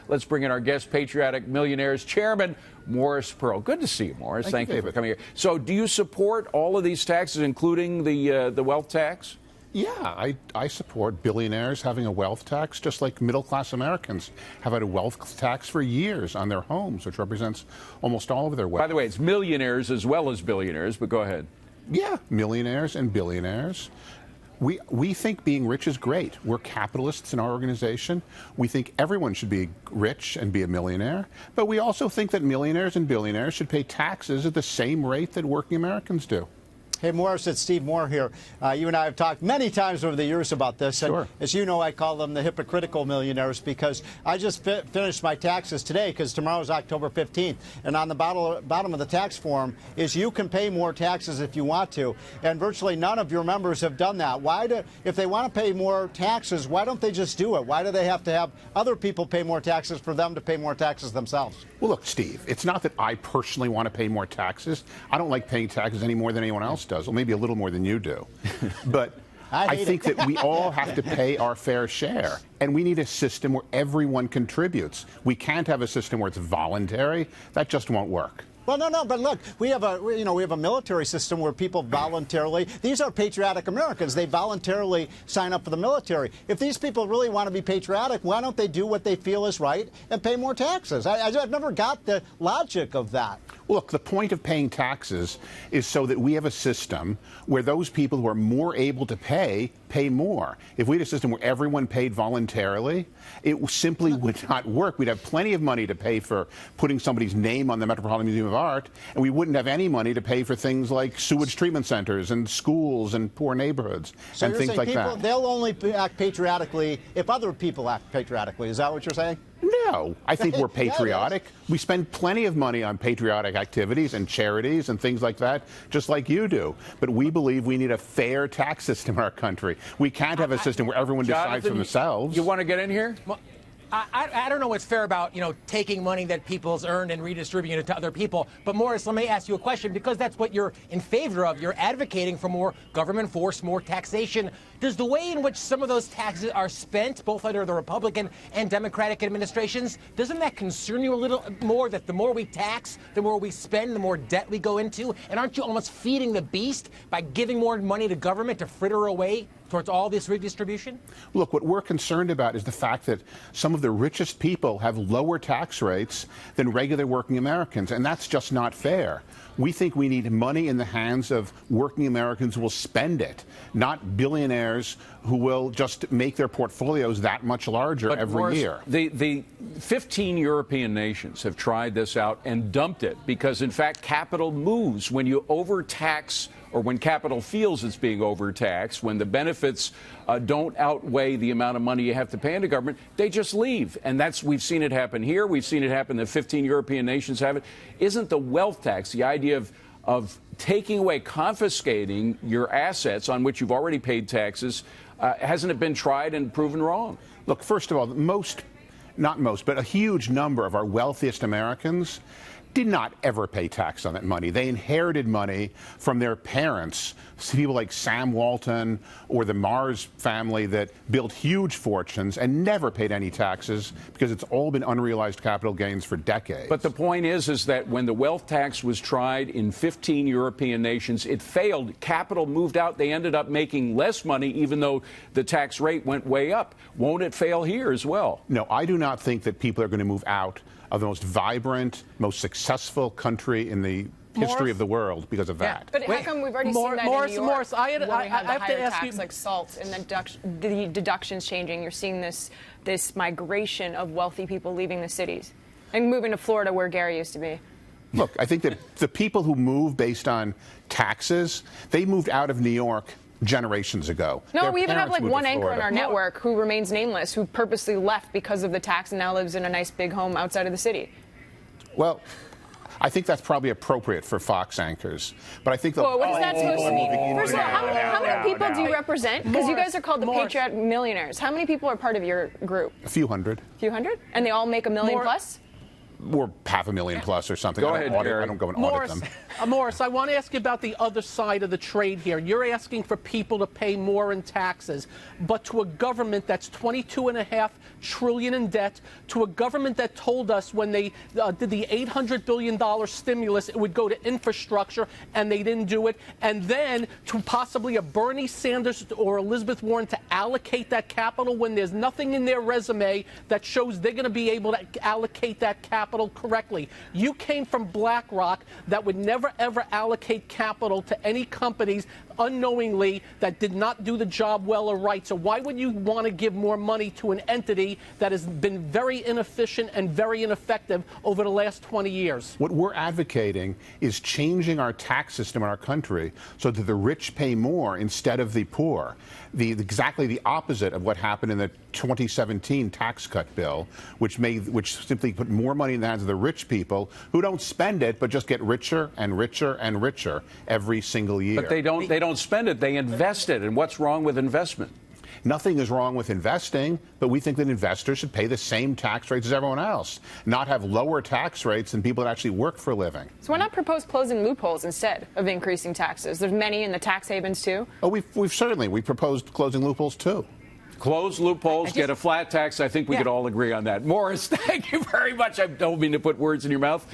Let's bring in our guest, Patriotic Millionaires Chairman Morris Pearl. Good to see you, Morris. Thank you for coming here. So do you support all of these taxes, including the wealth tax? Yeah, I support billionaires having a wealth tax, just like middle-class Americans have had a wealth tax for years on their homes, which represents almost all of their wealth. By the way, it's millionaires as well as billionaires, but go ahead. Yeah, millionaires and billionaires. We think being rich is great. We're capitalists in our organization. We think everyone should be rich and be a millionaire. But we also think that millionaires and billionaires should pay taxes at the same rate that working Americans do. Hey, Morris, it's Steve Moore here. You and I have talked many times over the years about this. Sure. And as you know, I call them the hypocritical millionaires because I just finished my taxes today because tomorrow is October 15th. And on the bottom of the tax form is you can pay more taxes if you want to. And virtually none of your members have done that. If they want to pay more taxes, why don't they just do it? Why do they have to have other people pay more taxes for them to pay more taxes themselves? Well, look, Steve, it's not that I personally want to pay more taxes. I don't like paying taxes any more than anyone else does, or maybe a little more than you do. But I think that we all have to pay our fair share. And we need a system where everyone contributes. We can't have a system where it's voluntary. That just won't work. Well, no, but look, we have a military system where people voluntarily, these are patriotic Americans, they voluntarily sign up for the military. If these people really want to be patriotic, why don't they do what they feel is right and pay more taxes? I've never got the logic of that. Look, the point of paying taxes is so that we have a system where those people who are more able to pay more. If we had a system where everyone paid voluntarily, it simply would not work. We'd have plenty of money to pay for putting somebody's name on the Metropolitan Museum of Art, and we wouldn't have any money to pay for things like sewage treatment centers and schools and poor neighborhoods and things like that. They'll only act patriotically if other people act patriotically. Is that what you're saying? No, I think we're patriotic. We spend plenty of money on patriotic activities and charities and things like that, just like you do. But we believe we need a fair tax system in our country. We can't have a system where everyone decides for themselves. You want to get in here? Well, I don't know what's fair about, taking money that people's earned and redistributing it to other people. But, Morris, let me ask you a question, because that's what you're in favor of. You're advocating for more government force, more taxation. Does the way in which some of those taxes are spent, both under the Republican and Democratic administrations, doesn't that concern you a little more, that the more we tax, the more we spend, the more debt we go into? And aren't you almost feeding the beast by giving more money to government to fritter away towards all this redistribution? Look, what we're concerned about is the fact that some of the richest people have lower tax rates than regular working Americans, and that's just not fair. We think we need money in the hands of working Americans who will spend it, not billionaires who will just make their portfolios that much larger every year. The 15 European nations have tried this out and dumped it because, in fact, capital moves when you overtax, or when capital feels it's being overtaxed, when the benefits don't outweigh the amount of money you have to pay into government, they just leave. And we've seen it happen here. We've seen it happen. The 15 European nations have it. Isn't the wealth tax, the idea of taking away, confiscating your assets on which you've already paid taxes, hasn't it been tried and proven wrong? Look, first of all, not most, but a huge number of our wealthiest Americans did not ever pay tax on that money. They inherited money from their parents, people like Sam Walton or the Mars family that built huge fortunes and never paid any taxes because it's all been unrealized capital gains for decades. But the point is that when the wealth tax was tried in 15 European nations, it failed. Capital moved out. They ended up making less money, even though the tax rate went way up. Won't it fail here as well? No, I do not think that people are going to move out of the most vibrant, most successful country in the history of the world because of that. But how come we've already seen that in New York, Morris, I have the have higher to ask tax you, like salt and the deductions changing? You're seeing this migration of wealthy people leaving the cities and moving to Florida where Gary used to be. Look, I think that the people who move based on taxes, they moved out of New York generations ago. No, we even have like one anchor in our network who remains nameless, who purposely left because of the tax and now lives in a nice big home outside of the city. Well, I think that's probably appropriate for Fox anchors, but I think what is that supposed to mean? First of all, how many people do you represent? Because you guys are called the Patriotic Millionaires. How many people are part of your group? A few hundred. A few hundred? And they all make $1 million plus? Or $500,000 plus or something. Go I don't ahead, audit, Gary. I don't go and audit Morris, them. Morris, I want to ask you about the other side of the trade here. You're asking for people to pay more in taxes, but to a government that's $22.5 trillion in debt, to a government that told us when they did the $800 billion stimulus, it would go to infrastructure, and they didn't do it, and then to possibly a Bernie Sanders or Elizabeth Warren to allocate that capital when there's nothing in their resume that shows they're going to be able to allocate that capital correctly. You came from BlackRock that would never, ever allocate capital to any companies unknowingly that did not do the job well or right. So why would you want to give more money to an entity that has been very inefficient and very ineffective over the last 20 years? What we're advocating is changing our tax system in our country so that the rich pay more instead of the poor. Exactly the opposite of what happened in the 2017 tax cut bill, which simply put more money in the hands of the rich people who don't spend it but just get richer and richer and richer every single year. But they don't spend it, they invest it. And what's wrong with investment? Nothing is wrong with investing, but we think that investors should pay the same tax rates as everyone else, not have lower tax rates than people that actually work for a living. So why not propose closing loopholes instead of increasing taxes? There's many in the tax havens, too. Oh, we proposed closing loopholes, too. Close loopholes, get a flat tax. I think we could all agree on that. Morris, thank you very much. I don't mean to put words in your mouth.